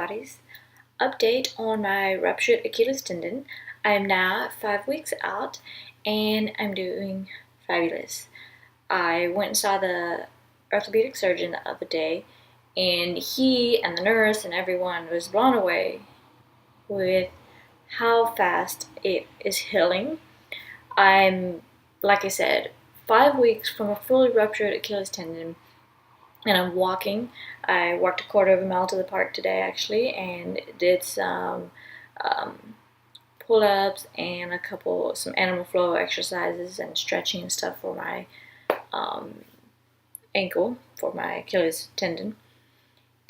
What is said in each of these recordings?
everybody's update on my ruptured Achilles tendon. I am now 5 weeks out and I'm doing fabulous. I went and saw the orthopedic surgeon the other day, and he and the nurse and everyone was blown away with how fast it is healing. I'm, like I said, 5 weeks from a fully ruptured Achilles tendon, and I'm walking. I walked a quarter of a mile to the park today actually, and did some pull-ups and some animal flow exercises and stretching and stuff for my ankle, for my Achilles tendon.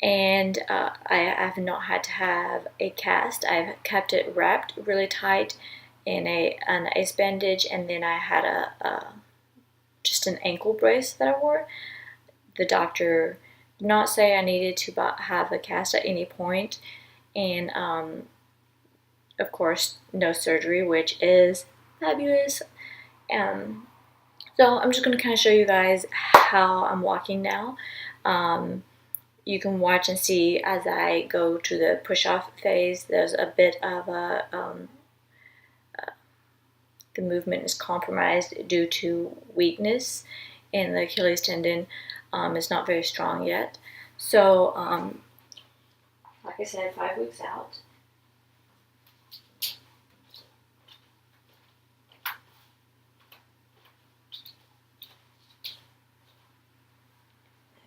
And I have not had to have a cast. I've kept it wrapped really tight in an ace bandage, and then I had just an ankle brace that I wore. The doctor did not say I needed to have a cast at any point, and of course no surgery, which is fabulous. So I'm just going to kind of show you guys how I'm walking now. You can watch and see as I go to the push-off phase. There's a bit of the movement is compromised due to weakness, and the Achilles tendon is not very strong yet. So, like I said, 5 weeks out.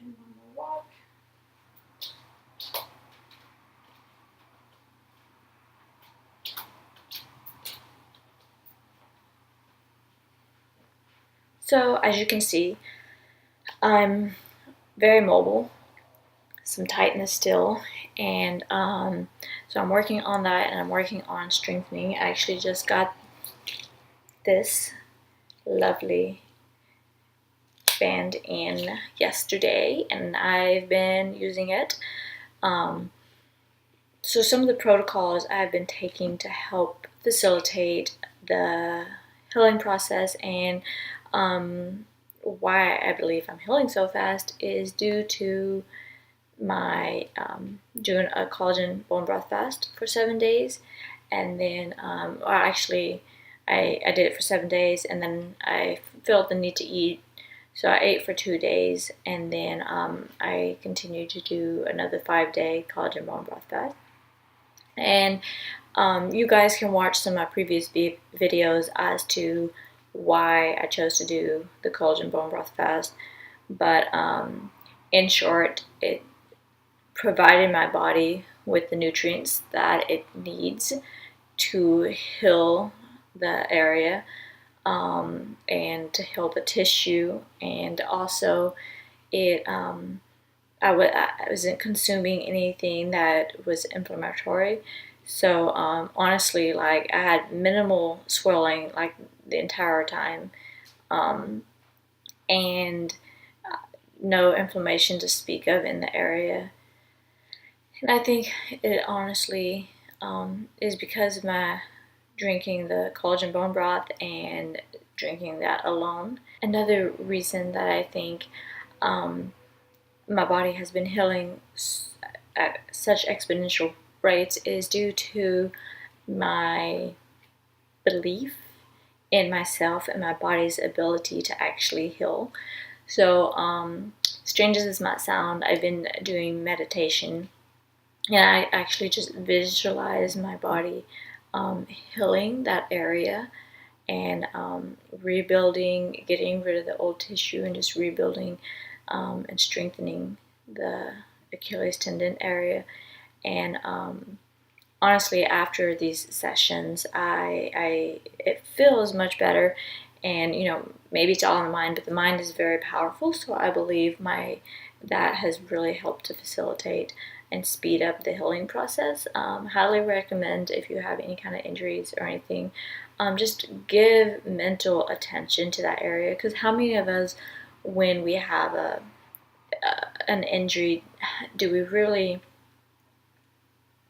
And one more walk. So, as you can see, I'm very mobile, some tightness still, and so I'm working on that, and I'm working on strengthening. I actually just got this lovely band in yesterday, and I've been using it. So some of the protocols I've been taking to help facilitate the healing process, and why I believe I'm healing so fast is due to my doing a collagen bone broth fast for 7 days, and then I did it for 7 days, and then I felt the need to eat, so I ate for 2 days, and then I continued to do another 5-day collagen bone broth fast. And you guys can watch some of my previous videos as to why I chose to do the collagen bone broth fast, but in short, it provided my body with the nutrients that it needs to heal the area, and to heal the tissue, and also I wasn't consuming anything that was inflammatory. So honestly, like, I had minimal swelling like the entire time, and no inflammation to speak of in the area. And I think it honestly is because of my drinking the collagen bone broth and drinking that alone. Another reason that I think my body has been healing at such exponential rates is due to my belief in myself and my body's ability to actually heal. So, strange as this might sound, I've been doing meditation, and I actually just visualize my body healing that area, and rebuilding, getting rid of the old tissue, and just rebuilding and strengthening the Achilles tendon area. And honestly, after these sessions, it feels much better. And maybe it's all in the mind, but the mind is very powerful. So I believe that has really helped to facilitate and speed up the healing process. Highly recommend, if you have any kind of injuries or anything, just give mental attention to that area. Because how many of us, when we have an injury, do we really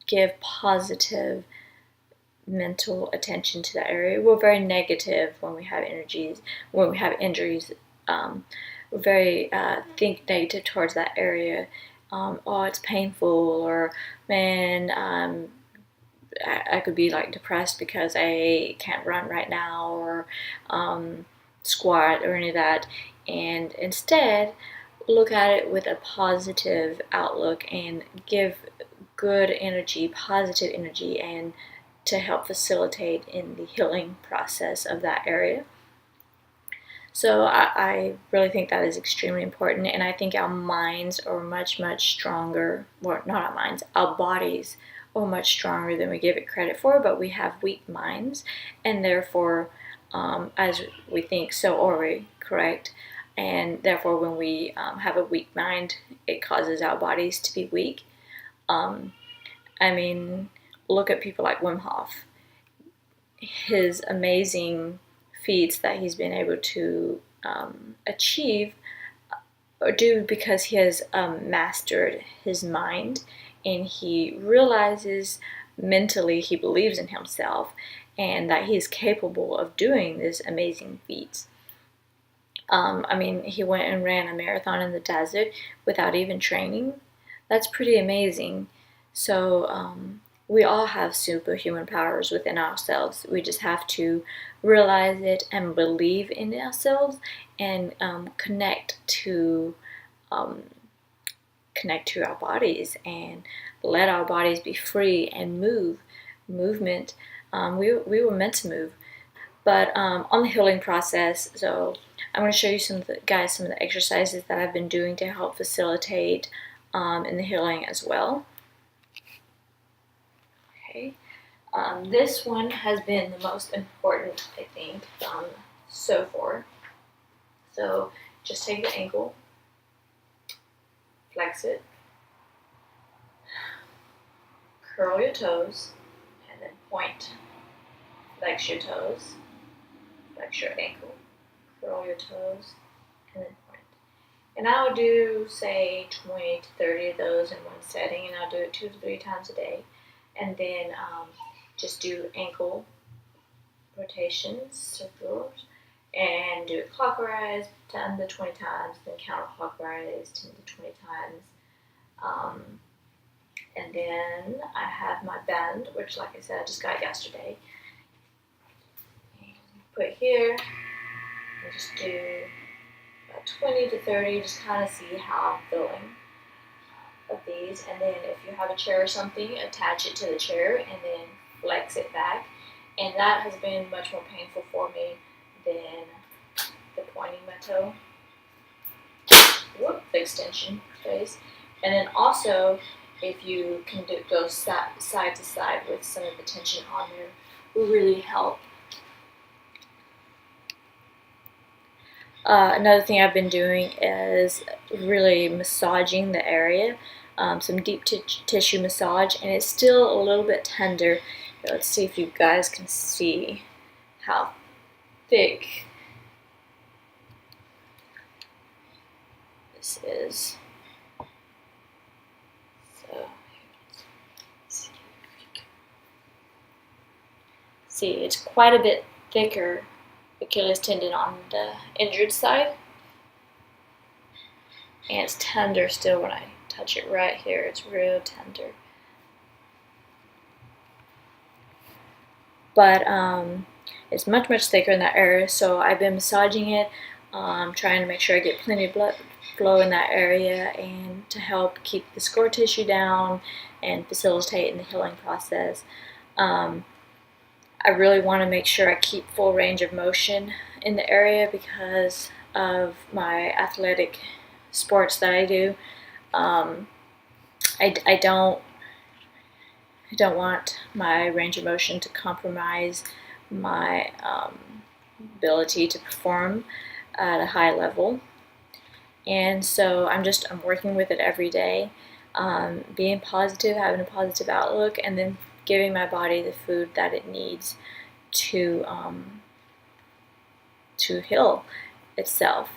give positive mental attention to that area? We're very negative when we have injuries. We're very think negative towards that area, oh, it's painful, or man, I could be like depressed because I can't run right now, or squat or any of that. And instead, look at it with a positive outlook and give good energy, positive energy, and to help facilitate in the healing process of that area. So I really think that is extremely important, and I think our minds are much, much stronger. Well, not our minds, our bodies are much stronger than we give it credit for, but we have weak minds, and therefore, as we think, so are we, correct? And therefore, when we have a weak mind, it causes our bodies to be weak. I mean, look at people like Wim Hof. His amazing feats that he's been able to achieve or do because he has mastered his mind, and he realizes mentally he believes in himself and that he is capable of doing this amazing feats. I mean, he went and ran a marathon in the desert without even training. That's pretty amazing. So we all have superhuman powers within ourselves. We just have to realize it and believe in ourselves, and um, connect to our bodies and let our bodies be free and move. Movement. We were meant to move. But on the healing process, so I'm going to show you some of the exercises that I've been doing to help facilitate in the healing as well. Okay, this one has been the most important, I think, so far. So just take the ankle, flex it, curl your toes, and then point. Flex your toes, flex your ankle, curl your toes, and then point. And I'll do, say, 20 to 30 of those in one setting, and I'll do it 2 to 3 times a day. And then just do ankle rotations, circles, and do it clockwise 10 to 20 times, then counterclockwise 10 to 20 times. And then I have my bend, which, like I said, I just got yesterday. Put here, and just do about 20 to 30, just kind of see how I'm feeling of these. And then if you have a chair or something, attach it to the chair and then flex it back. And that has been much more painful for me than the pointing my toe. Whoop, extension phase. And then also, if you can go side to side with some of the tension on there, will really help. Another thing I've been doing is really massaging the area, some deep tissue massage, and it's still a little bit tender. Let's see if you guys can see how thick this is. So, see, it's quite a bit thicker Achilles tendon on the injured side, and it's tender still when I touch it right here. It's real tender. But it's much, much thicker in that area, so I've been massaging it, trying to make sure I get plenty of blood flow in that area, and to help keep the scar tissue down and facilitate in the healing process. I really want to make sure I keep full range of motion in the area because of my athletic sports that I do. I don't want my range of motion to compromise my ability to perform at a high level. And so I'm working with it every day, being positive, having a positive outlook, and then giving my body the food that it needs to heal itself.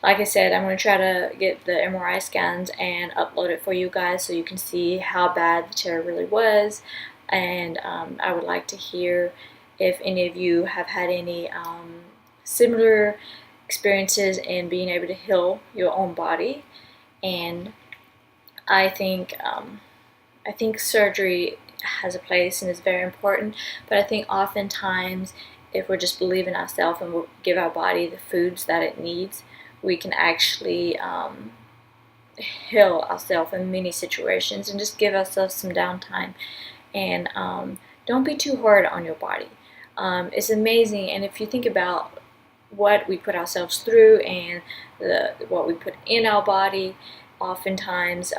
Like I said, I'm going to try to get the MRI scans and upload it for you guys so you can see how bad the tear really was. And I would like to hear if any of you have had any similar experiences in being able to heal your own body. And I think surgery has a place and is very important, but I think oftentimes if we're just believing ourselves and we'll give our body the foods that it needs, we can actually heal ourselves in many situations and just give ourselves some downtime. And don't be too hard on your body. It's amazing, and if you think about what we put ourselves through and what we put in our body, oftentimes,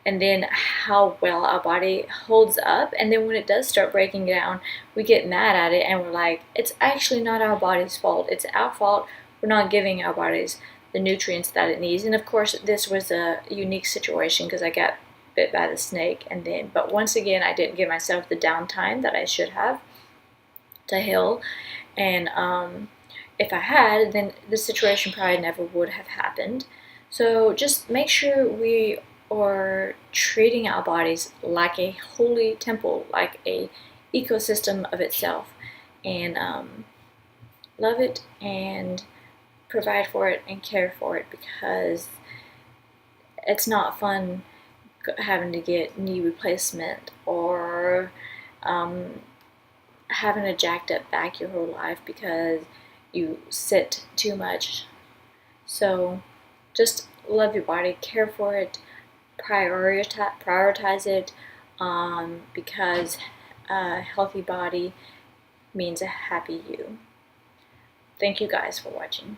and then how well our body holds up, and then when it does start breaking down, we get mad at it and we're like, it's actually not our body's fault. It's our fault. We're not giving our bodies the nutrients that it needs. And of course, this was a unique situation because I got bit by the snake, but once again, I didn't give myself the downtime that I should have to heal. And if I had, then the situation probably never would have happened. So just make sure we are treating our bodies like a holy temple, like a ecosystem of itself, and love it and provide for it and care for it, because it's not fun having to get knee replacement or having a jacked up back your whole life because you sit too much. So just love your body, care for it, prioritize it, because a healthy body means a happy you. Thank you guys for watching.